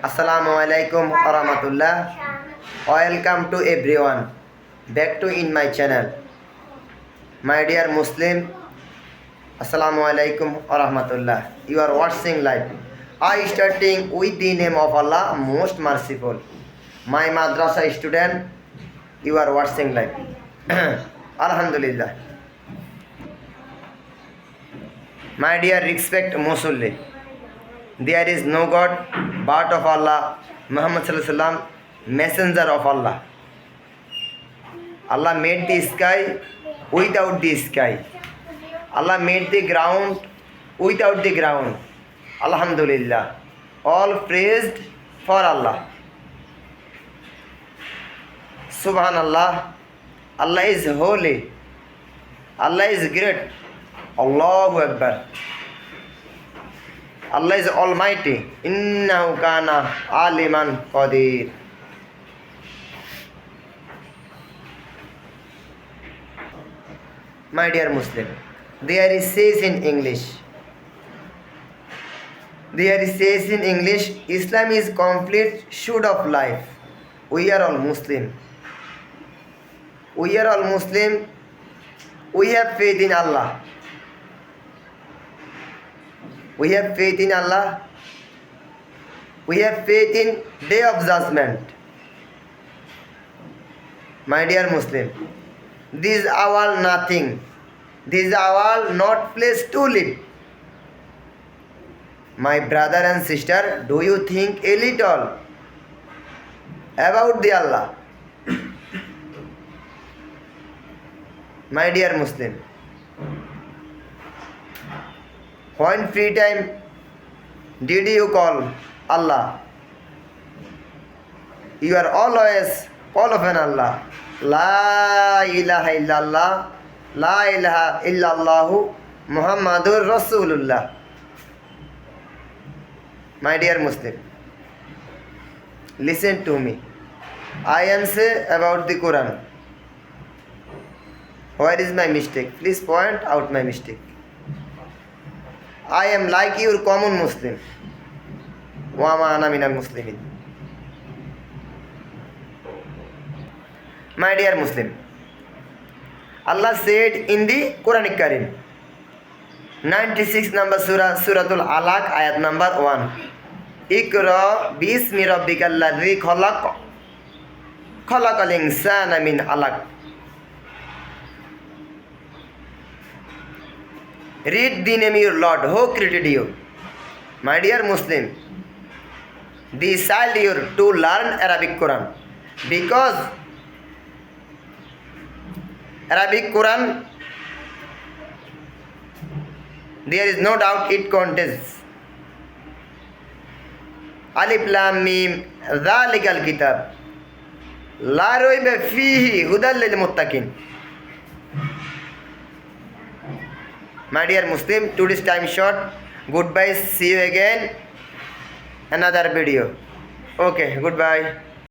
Assalamualaikum warahmatullah. Welcome to everyone back to in my channel. My dear Muslim, Assalamualaikum warahmatullah. You are watching live. I starting with the name of Allah, most merciful. My madrasa student, you are watching live. Alhamdulillah. My dear respect Musulli. There is no God but of Allah, Muhammad sallallahu alaihi wasallam, messenger of Allah. Allah made the sky without the sky. Allah made the ground without the ground. Alhamdulillah. All praised for Allah. Subhanallah. Allah is holy. Allah is great. Allahu Akbar. Allah is Almighty. Innahu kana aliman qadir. My dear Muslim, there is says in English. There is says in English, Islam is complete should of life. We are all Muslim. We are all Muslim. We have faith in Allah. We have faith in Allah. We have faith in Day of Judgment. My dear Muslim, these are all nothing. These are all not place to live. My brother and sister, do you think a little about the Allah? My dear Muslim, when free time did you call Allah? You are always call upon Allah. La ilaha illallah, la ilaha illallah, Muhammadur Rasulullah. My dear Muslim, listen to me. I am say about the Quran. Where is my mistake? Please point out my mistake. I am like your common Muslim. Wa ma ana minal muslimin. My dear Muslim, Allah said in the Quranic Karim, 96 number surah, Suratul Alaq, ayat number 1. Iqra bismi rabbikal ladzi khalaq. Khalaqal insana min alaq. Read the name of your Lord who created you. My dear Muslim, decide you to learn Arabic Quran, because Arabic Quran, there is no doubt it contains Alif Lam Mim Zalikal Kitab La Rayba Fihi Hudal Lil Muttaqin. My dear Muslim, today's time short. Goodbye. See you again. Another video. Okay, goodbye.